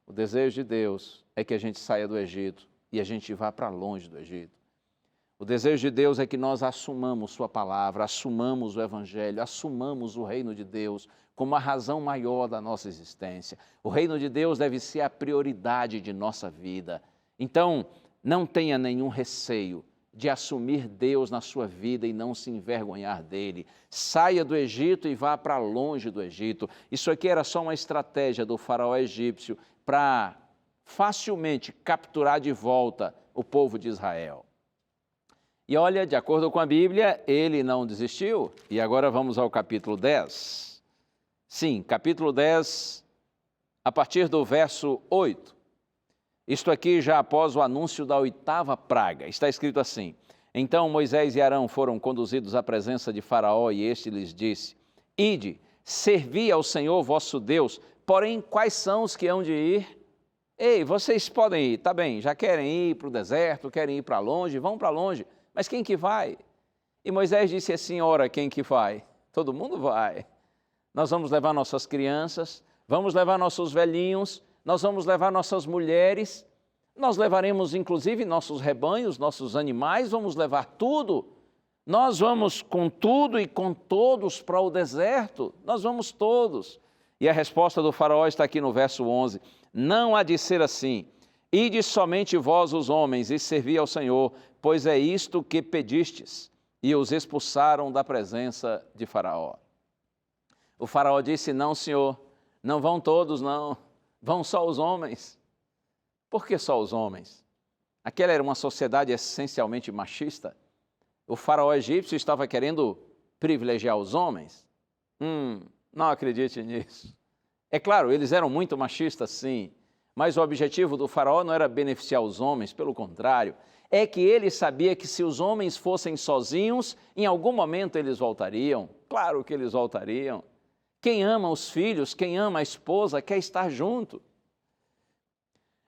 O desejo de Deus é que a gente saia do Egito e a gente vá para longe do Egito. O desejo de Deus é que nós assumamos sua palavra, assumamos o Evangelho, assumamos o reino de Deus como a razão maior da nossa existência. O reino de Deus deve ser a prioridade de nossa vida. Então, não tenha nenhum receio de assumir Deus na sua vida e não se envergonhar dele. Saia do Egito e vá para longe do Egito. Isso aqui era só uma estratégia do faraó egípcio para facilmente capturar de volta o povo de Israel. E olha, de acordo com a Bíblia, ele não desistiu. E agora vamos ao capítulo 10. Sim, capítulo 10, a partir do verso 8. Isto aqui já após o anúncio da 8ª praga. Está escrito assim: Então Moisés e Arão foram conduzidos à presença de Faraó, e este lhes disse: Ide, servi ao Senhor vosso Deus, porém quais são os que hão de ir? Ei, vocês podem ir, tá bem, já querem ir para o deserto, querem ir para longe, vão para longe, mas quem que vai? E Moisés disse assim: ora, quem que vai? Todo mundo vai. Nós vamos levar nossas crianças, vamos levar nossos velhinhos, nós vamos levar nossas mulheres, nós levaremos inclusive nossos rebanhos, nossos animais, vamos levar tudo. Nós vamos com tudo e com todos para o deserto, nós vamos todos. E a resposta do faraó está aqui no verso 11: Não há de ser assim, ide somente vós os homens e servi ao Senhor, pois é isto que pedistes. E os expulsaram da presença de Faraó. O faraó disse: Não, senhor, não vão todos, não, vão só os homens. Por que só os homens? Aquela era uma sociedade essencialmente machista. O faraó egípcio estava querendo privilegiar os homens. Não acredite nisso. É claro, eles eram muito machistas, sim, mas o objetivo do faraó não era beneficiar os homens, pelo contrário, é que ele sabia que se os homens fossem sozinhos, em algum momento eles voltariam. Claro que eles voltariam. Quem ama os filhos, quem ama a esposa, quer estar junto.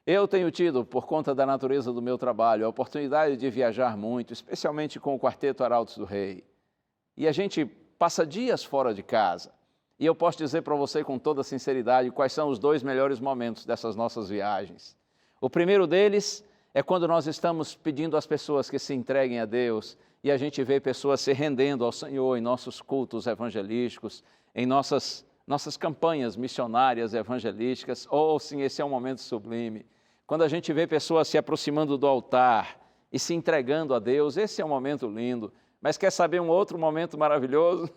Eu tenho tido, por conta da natureza do meu trabalho, a oportunidade de viajar muito, especialmente com o Quarteto Arautos do Rei. E a gente passa dias fora de casa. E eu posso dizer para você com toda sinceridade quais são os 2 melhores momentos dessas nossas viagens. O primeiro deles é quando nós estamos pedindo às pessoas que se entreguem a Deus e a gente vê pessoas se rendendo ao Senhor em nossos cultos evangelísticos, em nossas campanhas missionárias evangelísticas. Sim, esse é um momento sublime. Quando a gente vê pessoas se aproximando do altar e se entregando a Deus, esse é um momento lindo. Mas quer saber um outro momento maravilhoso?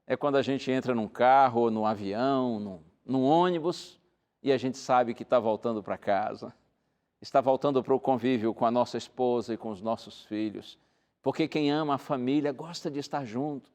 É quando a gente entra num carro, ou num avião, num ônibus, e a gente sabe que está voltando para casa. Está voltando para o convívio com a nossa esposa e com os nossos filhos. Porque quem ama a família gosta de estar junto.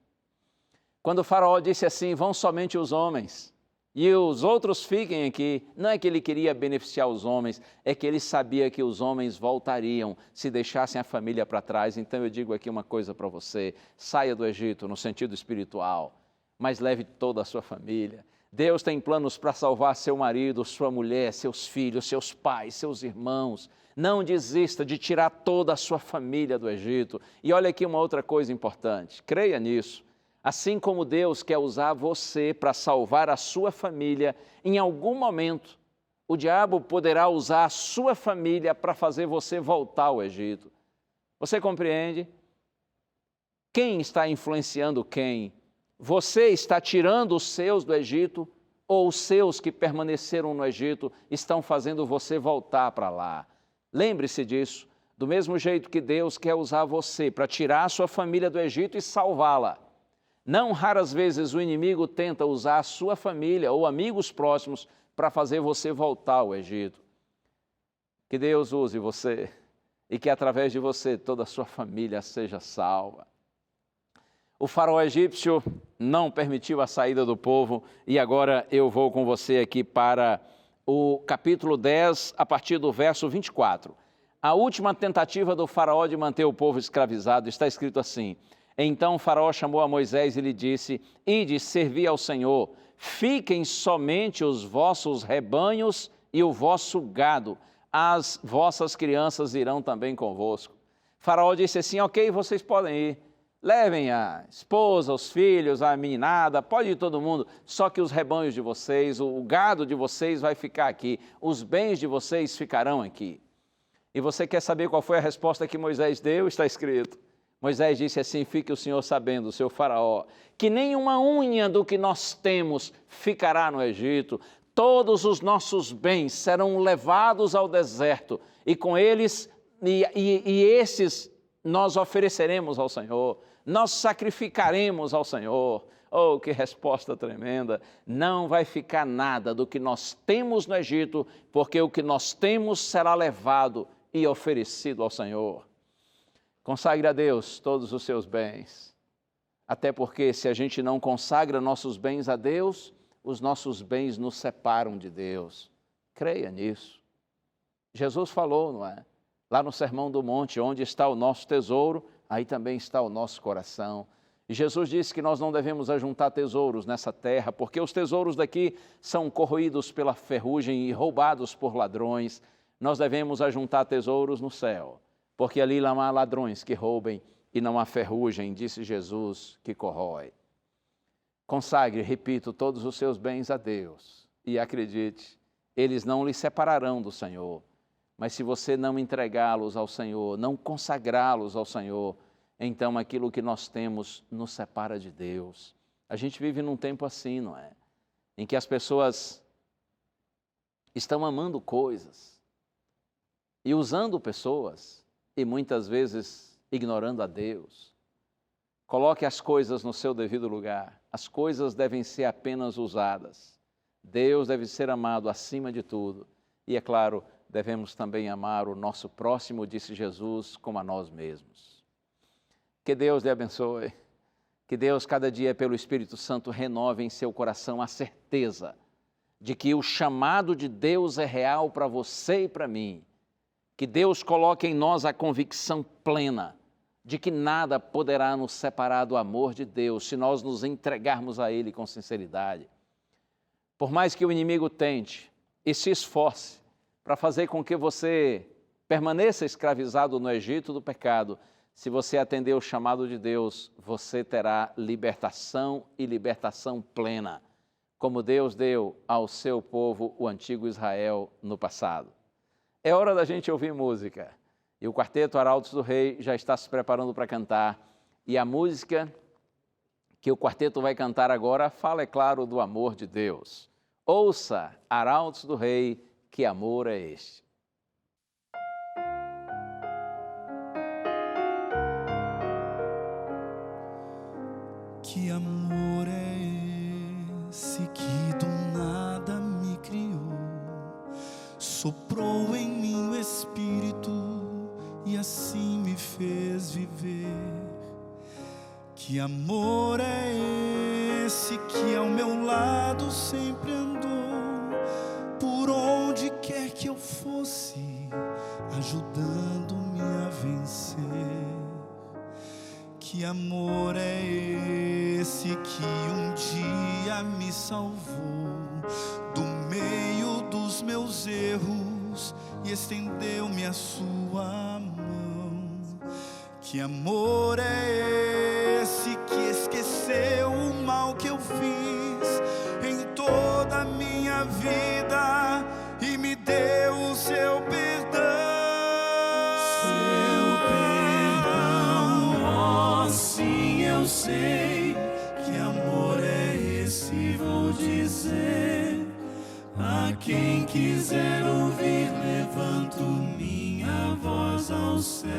Quando o faraó disse assim: vão somente os homens, e os outros fiquem aqui, não é que ele queria beneficiar os homens, é que ele sabia que os homens voltariam se deixassem a família para trás. Então eu digo aqui uma coisa para você: saia do Egito no sentido espiritual, mas leve toda a sua família. Deus tem planos para salvar seu marido, sua mulher, seus filhos, seus pais, seus irmãos. Não desista de tirar toda a sua família do Egito. E olha aqui uma outra coisa importante, creia nisso. Assim como Deus quer usar você para salvar a sua família, em algum momento o diabo poderá usar a sua família para fazer você voltar ao Egito. Você compreende? Quem está influenciando quem? Você está tirando os seus do Egito, ou os seus que permaneceram no Egito estão fazendo você voltar para lá? Lembre-se disso. Do mesmo jeito que Deus quer usar você para tirar a sua família do Egito e salvá-la, não raras vezes o inimigo tenta usar a sua família ou amigos próximos para fazer você voltar ao Egito. Que Deus use você e que através de você toda a sua família seja salva. O faraó egípcio não permitiu a saída do povo e agora eu vou com você aqui para o capítulo 10, a partir do verso 24. A última tentativa do faraó de manter o povo escravizado está escrito assim: Então o faraó chamou a Moisés e lhe disse: Ide, servi ao Senhor, fiquem somente os vossos rebanhos e o vosso gado, as vossas crianças irão também convosco. Faraó disse assim: Ok, vocês podem ir, levem a esposa, os filhos, a meninada, pode ir todo mundo, só que os rebanhos de vocês, o gado de vocês vai ficar aqui, os bens de vocês ficarão aqui. E você quer saber qual foi a resposta que Moisés deu? Está escrito. Moisés disse assim: Fique o Senhor sabendo, seu faraó, que nenhuma unha do que nós temos ficará no Egito. Todos os nossos bens serão levados ao deserto e com eles, esses nós ofereceremos ao Senhor, nós sacrificaremos ao Senhor. Oh, que resposta tremenda! Não vai ficar nada do que nós temos no Egito, porque o que nós temos será levado e oferecido ao Senhor. Consagre a Deus todos os seus bens. Até porque se a gente não consagra nossos bens a Deus, os nossos bens nos separam de Deus. Creia nisso. Jesus falou, não é? Lá no Sermão do Monte, onde está o nosso tesouro, aí também está o nosso coração. E Jesus disse que nós não devemos ajuntar tesouros nessa terra, porque os tesouros daqui são corroídos pela ferrugem e roubados por ladrões. Nós devemos ajuntar tesouros no céu, porque ali não há ladrões que roubem e não há ferrugem, disse Jesus, que corrói. Consagre, repito, todos os seus bens a Deus e acredite, eles não lhe separarão do Senhor. Mas se você não entregá-los ao Senhor, não consagrá-los ao Senhor, então aquilo que nós temos nos separa de Deus. A gente vive num tempo assim, não é? Em que as pessoas estão amando coisas e usando pessoas e muitas vezes ignorando a Deus. Coloque as coisas no seu devido lugar. As coisas devem ser apenas usadas. Deus deve ser amado acima de tudo. E é claro, devemos também amar o nosso próximo, disse Jesus, como a nós mesmos. Que Deus lhe abençoe. Que Deus, cada dia, pelo Espírito Santo, renove em seu coração a certeza de que o chamado de Deus é real para você e para mim. Que Deus coloque em nós a convicção plena de que nada poderá nos separar do amor de Deus se nós nos entregarmos a Ele com sinceridade. Por mais que o inimigo tente e se esforce para fazer com que você permaneça escravizado no Egito do pecado, se você atender o chamado de Deus, você terá libertação e libertação plena, como Deus deu ao seu povo, o antigo Israel, no passado. É hora da gente ouvir música. E o Quarteto Arautos do Rei já está se preparando para cantar. E a música que o quarteto vai cantar agora fala, é claro, do amor de Deus. Ouça, Arautos do Rei, que amor é este? Que amor é esse que do nada me criou, soprou em mim o Espírito e assim me fez viver. Que amor é esse que ao meu lado sempre andou, por onde quer que eu fosse, ajudando-me a vencer. Que amor é esse que um dia me salvou do meio dos meus erros e estendeu-me a sua mão. Que amor é esse que esqueceu o mal que eu fiz em toda a minha vida e me deu o seu perdão. Seu perdão, oh sim, eu sei. Que amor é esse, vou dizer. A quem quiser ouvir, levanto minha voz ao céu.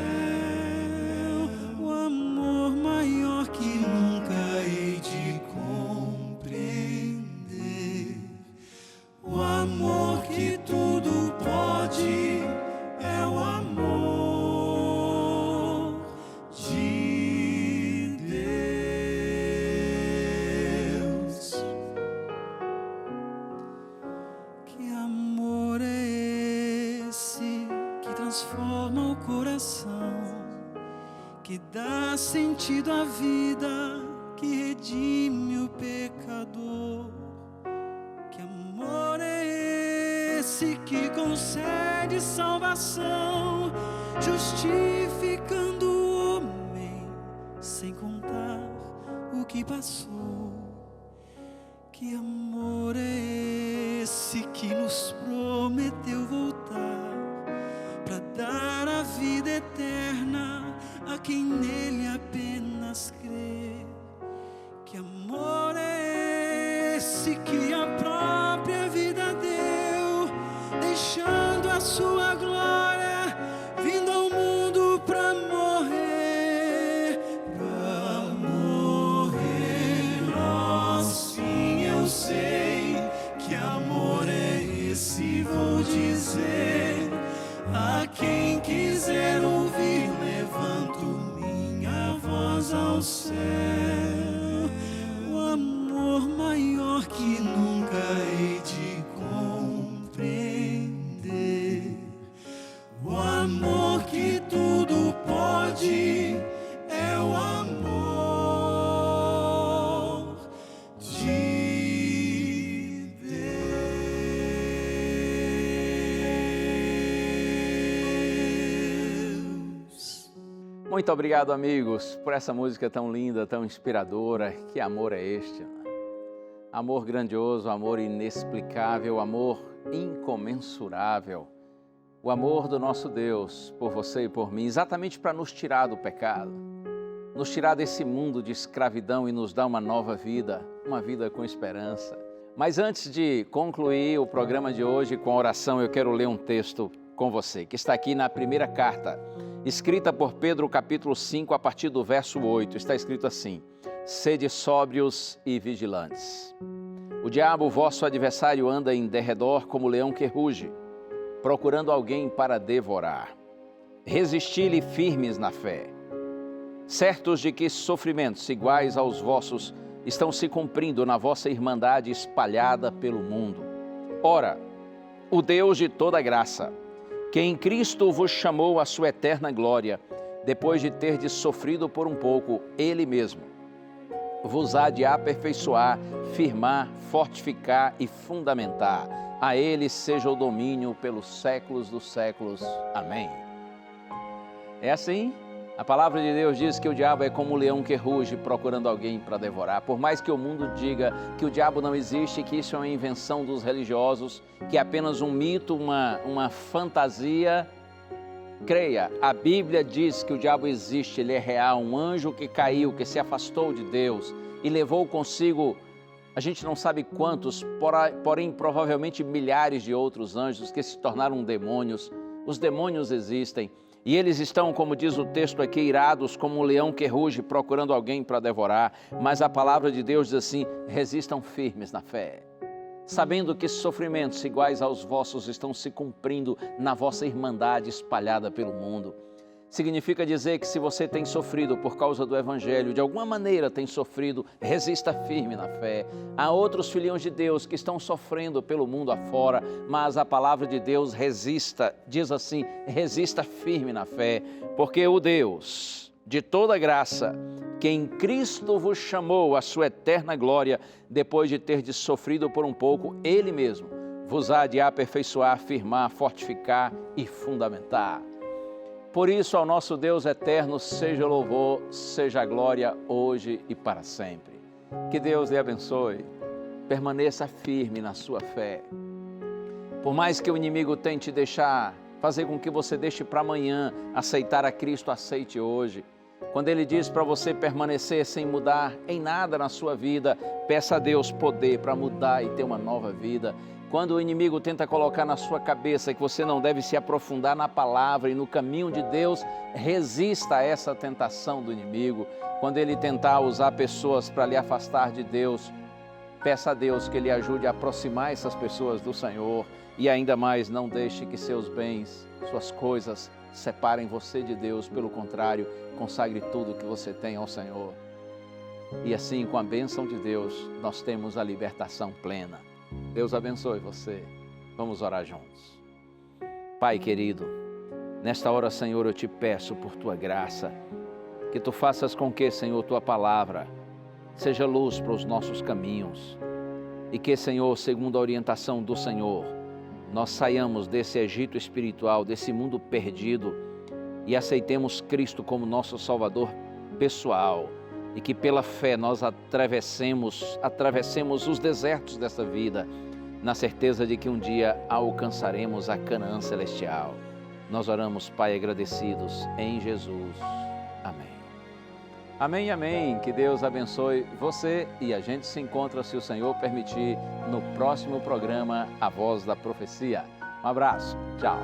O amor maior que nunca hei de compreender. O amor que tudo pode é o amor de Deus. Que amor é esse que transforma o coração, que dá sentido à vida, que redime o pecador. Que amor é esse que concede salvação, justificando o homem sem contar o que passou. Que amor é esse que nos prometeu voltar para dar a vida eterna a quem nele apenas crê. Que amor é esse que a própria vida deu, deixando a sua glória, vindo ao mundo para morrer, Oh, sim, eu sei. Que amor é esse, vou dizer. A quem quiser ouvir, levanto amor que nunca hei de compreender, o amor que tudo pode, é o amor de Deus. Muito obrigado, amigos, por essa música tão linda, tão inspiradora. Que amor é este? Amor grandioso, amor inexplicável, amor incomensurável. O amor do nosso Deus por você e por mim, exatamente para nos tirar do pecado, nos tirar desse mundo de escravidão e nos dar uma nova vida, uma vida com esperança. Mas antes de concluir o programa de hoje com a oração, eu quero ler um texto com você, que está aqui na primeira carta, escrita por Pedro, capítulo 5, a partir do verso 8. Está escrito assim: sede sóbrios e vigilantes. O diabo, vosso adversário, anda em derredor como leão que ruge, procurando alguém para devorar. Resisti-lhe firmes na fé, certos de que sofrimentos iguais aos vossos estão se cumprindo na vossa irmandade espalhada pelo mundo. Ora, o Deus de toda graça, que em Cristo vos chamou à sua eterna glória, depois de terdes sofrido por um pouco, Ele mesmo vos há de aperfeiçoar, firmar, fortificar e fundamentar. A Ele seja o domínio pelos séculos dos séculos. Amém. É assim? A palavra de Deus diz que o diabo é como um leão que ruge procurando alguém para devorar. Por mais que o mundo diga que o diabo não existe, que isso é uma invenção dos religiosos, que é apenas um mito, uma fantasia, creia, a Bíblia diz que o diabo existe, ele é real, um anjo que caiu, que se afastou de Deus e levou consigo, a gente não sabe quantos, porém provavelmente milhares de outros anjos que se tornaram demônios. Os demônios existem e eles estão, como diz o texto aqui, irados como um leão que ruge procurando alguém para devorar. Mas a palavra de Deus diz assim: resistam firmes na fé, sabendo que sofrimentos iguais aos vossos estão se cumprindo na vossa irmandade espalhada pelo mundo. Significa dizer que se você tem sofrido por causa do Evangelho, de alguma maneira tem sofrido, resista firme na fé. Há outros filhinhos de Deus que estão sofrendo pelo mundo afora, mas a palavra de Deus resista, diz assim, resista firme na fé, porque o Deus de toda graça, que em Cristo vos chamou à sua eterna glória, depois de terdes sofrido por um pouco, Ele mesmo vos há de aperfeiçoar, firmar, fortificar e fundamentar. Por isso, ao nosso Deus eterno, seja louvor, seja glória, hoje e para sempre. Que Deus lhe abençoe, permaneça firme na sua fé. Por mais que o inimigo tente fazer com que você deixe para amanhã aceitar a Cristo, aceite hoje. Quando Ele diz para você permanecer sem mudar em nada na sua vida, peça a Deus poder para mudar e ter uma nova vida. Quando o inimigo tenta colocar na sua cabeça que você não deve se aprofundar na palavra e no caminho de Deus, resista a essa tentação do inimigo. Quando ele tentar usar pessoas para lhe afastar de Deus, peça a Deus que Ele ajude a aproximar essas pessoas do Senhor. E ainda mais, não deixe que seus bens, suas coisas, separem você de Deus. Pelo contrário, consagre tudo que você tem ao Senhor. E assim, com a bênção de Deus, nós temos a libertação plena. Deus abençoe você. Vamos orar juntos. Pai querido, nesta hora, Senhor, eu te peço por Tua graça, que Tu faças com que, Senhor, Tua palavra seja luz para os nossos caminhos e que, Senhor, segundo a orientação do Senhor, nós saiamos desse Egito espiritual, desse mundo perdido e aceitemos Cristo como nosso Salvador pessoal. E que pela fé nós atravessemos os desertos dessa vida, na certeza de que um dia alcançaremos a Canaã celestial. Nós oramos, Pai, agradecidos em Jesus. Amém. Amém, amém. Que Deus abençoe você e a gente se encontra, se o Senhor permitir, no próximo programa A Voz da Profecia. Um abraço. Tchau.